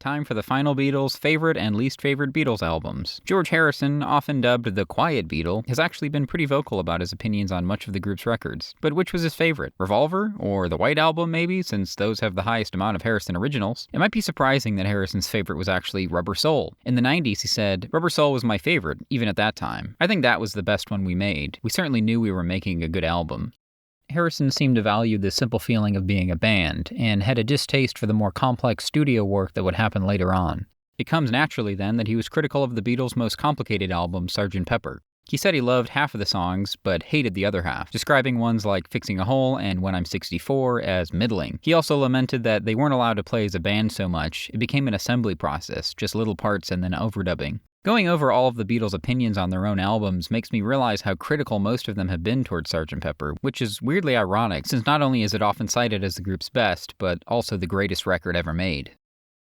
Time for the final Beatles' favorite and least favorite Beatles albums. George Harrison, often dubbed the Quiet Beatle, has actually been pretty vocal about his opinions on much of the group's records. But which was his favorite? Revolver? Or the White Album, maybe, since those have the highest amount of Harrison originals? It might be surprising that Harrison's favorite was actually Rubber Soul. In the 90s, he said, "Rubber Soul was my favorite, even at that time. I think that was the best one we made. We certainly knew we were making a good album." Harrison seemed to value the simple feeling of being a band, and had a distaste for the more complex studio work that would happen later on. It comes naturally, then, that he was critical of the Beatles' most complicated album, Sgt. Pepper. He said he loved half of the songs, but hated the other half, describing ones like Fixing a Hole and When I'm 64 as middling. He also lamented that they weren't allowed to play as a band so much. It became an assembly process, just little parts and then overdubbing. Going over all of the Beatles' opinions on their own albums makes me realize how critical most of them have been towards Sgt. Pepper, which is weirdly ironic, since not only is it often cited as the group's best, but also the greatest record ever made.